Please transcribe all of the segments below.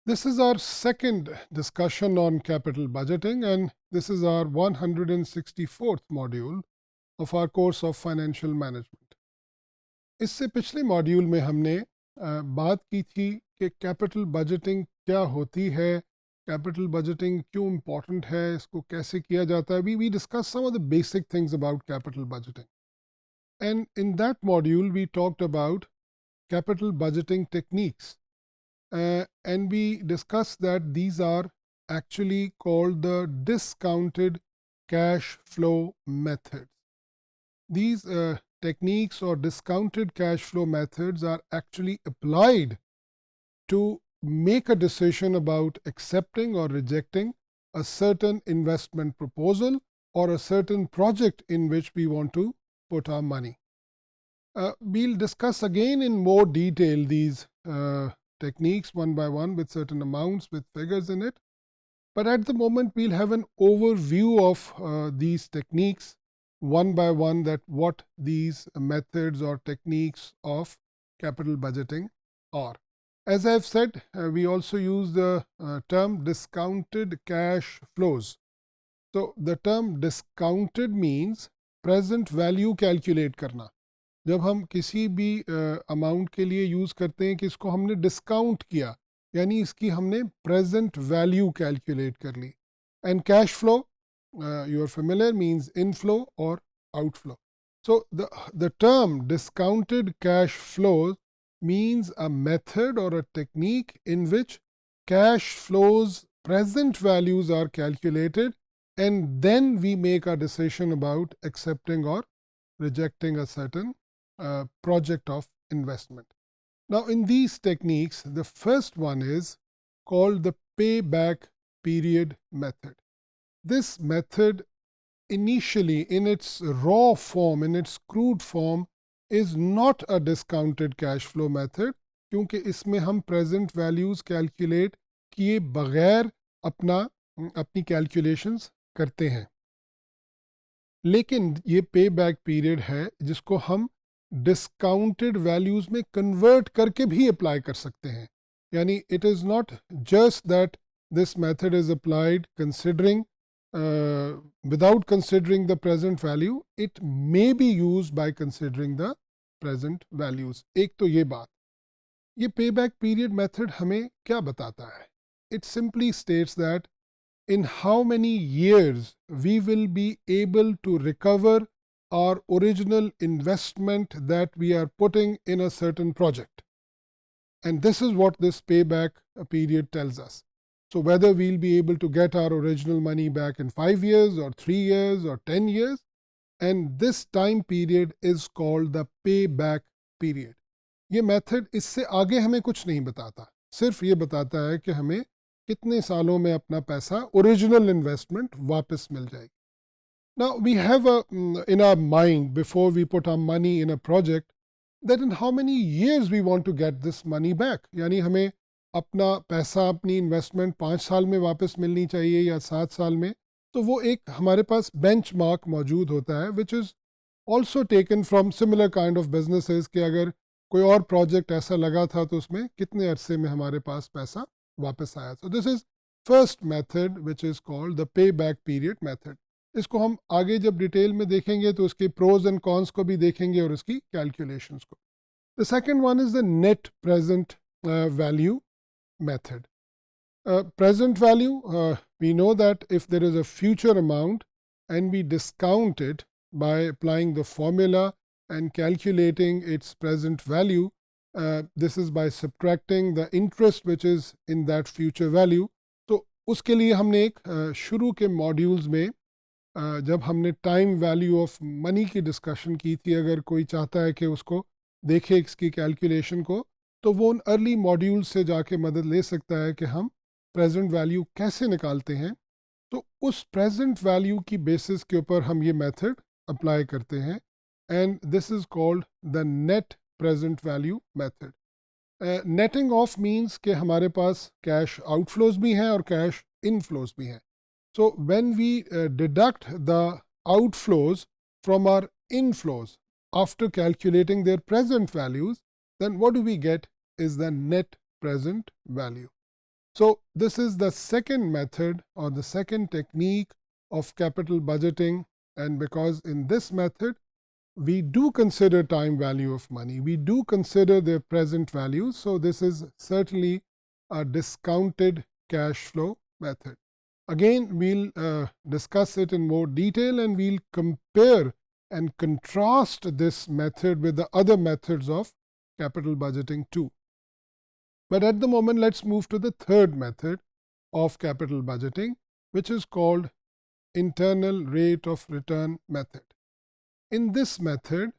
This is our second discussion on capital budgeting, and this is our 164th module of our course of financial management. इससे पिछले module में हमने बात की थी कि कैपिटल बजटिंग क्या होती है, कैपिटल बजटिंग क्यों इम्पोर्टेंट है, इसको कैसे किया जाता है. We discuss some of the basic things about capital budgeting, and in that module we talked about capital budgeting techniques. And we discussed that these are actually called the discounted cash flow methods. These techniques or discounted cash flow methods are actually applied to make a decision about accepting or rejecting a certain investment proposal or a certain project in which we want to put our money. We'll discuss again in more detail these techniques one by one with certain amounts, with figures in it. But at the moment, we'll have an overview of these techniques one by one, that what these methods or techniques of capital budgeting are. As I've said, we also use the term discounted cash flows. So the term discounted means present value calculate करना. जब हम किसी भी amount के लिए use करते हैं कि इसको हमने डिस्काउंट किया, यानी इसकी हमने प्रेजेंट वैल्यू कैलकुलेट कर ली. And cash flow, you are familiar, means inflow और outflow. So the term discounted cash flow means a method or a technique in which cash flows present values are calculated, and then we make a decision about accepting or rejecting a certain project of investment. Now, in these techniques, the first one is called the payback period method. This method, initially in its raw form, in its crude form, is not a discounted cash flow method, क्योंकि इसमें हम present values calculate किए बगैर अपनी calculations करते हैं. लेकिन ये पे बैक पीरियड है जिसको हम डिस्काउंटेड वैल्यूज में कन्वर्ट करके भी अप्लाई कर सकते हैं. यानी it is not just that this method is applied considering without considering the present value, it may be used by considering the present values. एक तो ये बात. ये पे बैक पीरियड मेथड हमें क्या बताता है? It simply states that in how many years we will be able to recover our original investment that we are putting in a certain project. And this is what this payback period tells us. So whether we'll be able to get our original money back in 5 years or 3 years or 10 years, and this time period is called the payback period. ये method इससे आगे हमें कुछ नहीं बताता, सिर्फ ये बताता है कि हमें कितने सालों में अपना पैसा ओरिजिनल इन्वेस्टमेंट वापस मिल जाएगी. Now we have in our mind, before we put our money in a project, that in how many years we want to get this money back. यानी हमें अपना पैसा, अपनी इन्वेस्टमेंट 5 साल में वापस मिलनी चाहिए या 7 साल में. तो वो एक हमारे पास बेंच मार्क मौजूद होता है, which is also taken from similar kind of businesses, कि अगर कोई और प्रोजेक्ट ऐसा लगा था तो उसमें कितने अरसे में हमारे पास पैसा वापस आया. So this is first method which is called the pay back period method. इसको हम आगे जब डिटेल में देखेंगे तो उसके प्रोज एंड कॉन्स को भी देखेंगे और उसकी कैलकुलेशंस को. The second one is the net present value method. Present value, we know that if there is a future amount and we discount it by applying the formula and calculating its present value, this is by subtracting the interest which is in that future value. तो उसके लिए हमने एक शुरू के modules में जब हमने टाइम वैल्यू ऑफ मनी की डिस्कशन की थी, अगर कोई चाहता है कि उसको देखे इसकी कैलकुलेशन को, तो वो उन अर्ली मॉड्यूल से जाके मदद ले सकता है कि हम प्रेजेंट वैल्यू कैसे निकालते हैं. तो उस प्रेजेंट वैल्यू की बेसिस के ऊपर हम ये मेथड अप्लाई करते हैं, and this is called the net present value method. Netting of means कि हमारे पास कैश आउटफ्लोज भी हैं और कैश इनफ्लोज भी हैं. So when we deduct the outflows from our inflows after calculating their present values, then what do we get is the net present value. So this is the second method or the second technique of capital budgeting, and because in this method we do consider time value of money, we do consider their present value, so this is certainly a discounted cash flow method. Again, we'll discuss it in more detail and we'll compare and contrast this method with the other methods of capital budgeting too. But at the moment, let's move to the third method of capital budgeting, which is called internal rate of return method. In this method,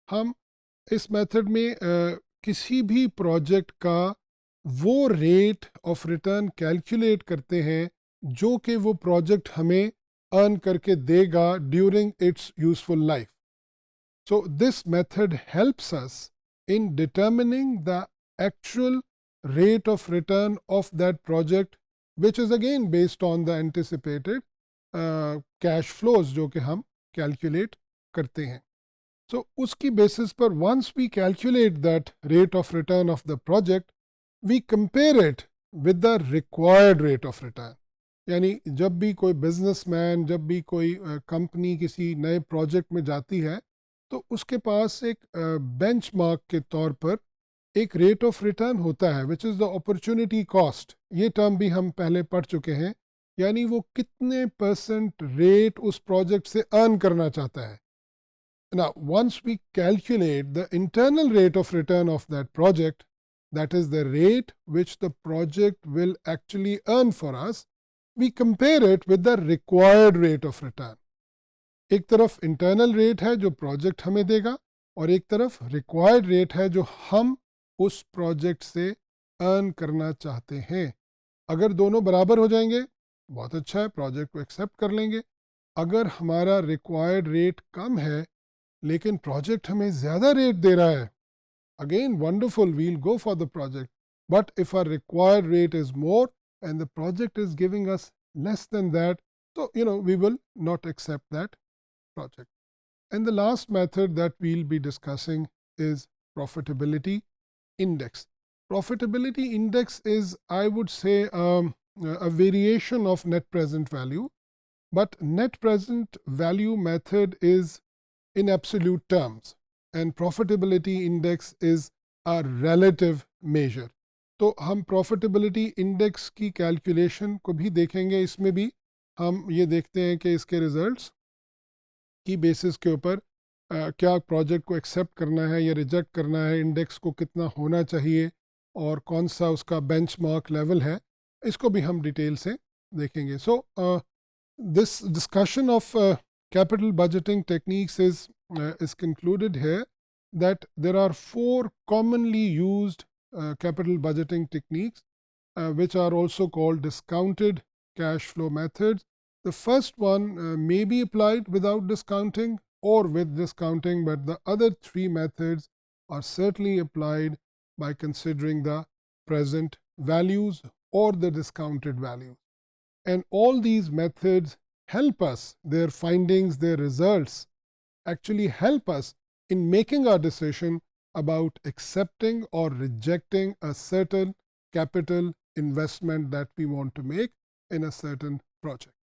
हम इस method में किसी भी project का वो rate of return calculate करते हैं जो कि वो प्रोजेक्ट हमें अर्न करके देगा during its useful life. So this method helps us in determining the actual rate of return of that project, which is again based on the anticipated cash flows जो कि हम calculate करते हैं. So उसकी basis पर once we calculate that rate of return of the project, we compare it with the required rate of return. यानी जब भी कोई बिजनेसमैन, जब भी कोई कंपनी किसी नए प्रोजेक्ट में जाती है, तो उसके पास एक बेंचमार्क के तौर पर एक रेट ऑफ रिटर्न होता है, which is the opportunity cost. ये टर्म भी हम पहले पढ़ चुके हैं, यानी वो कितने परसेंट रेट उस प्रोजेक्ट से अर्न करना चाहता है. Now, once we calculate the internal rate of return of that project, that is the rate which the project will actually earn for us, we compare it with the required rate of return. एक तरफ internal rate है जो project हमें देगा और एक तरफ required rate है जो हम उस प्रोजेक्ट से अर्न करना चाहते हैं. अगर दोनों बराबर हो जाएंगे, बहुत अच्छा है, प्रोजेक्ट को एक्सेप्ट कर लेंगे. अगर हमारा रिक्वायर्ड रेट कम है लेकिन प्रोजेक्ट हमें ज़्यादा रेट दे रहा है, again wonderful, we'll go for the project. But if our required rate is more and the project is giving us less than that, so we will not accept that project. And the last method that we'll be discussing is profitability index. Profitability index is, I would say, a variation of net present value, but net present value method is in absolute terms and profitability index is a relative measure. तो हम profitability index की calculation को भी देखेंगे. इसमें भी हम ये देखते हैं कि इसके रिजल्ट्स की बेसिस के ऊपर क्या प्रोजेक्ट को एक्सेप्ट करना है या रिजेक्ट करना है, इंडेक्स को कितना होना चाहिए और कौन सा उसका बेंचमार्क लेवल है, इसको भी हम डिटेल से देखेंगे. So this discussion of capital budgeting techniques is concluded here that there are 4 commonly used capital budgeting techniques, which are also called discounted cash flow methods. The first one may be applied without discounting or with discounting, but the other 3 methods are certainly applied by considering the present values or the discounted values. And all these methods help us, their findings, their results actually help us in making our decision about accepting or rejecting a certain capital investment that we want to make in a certain project.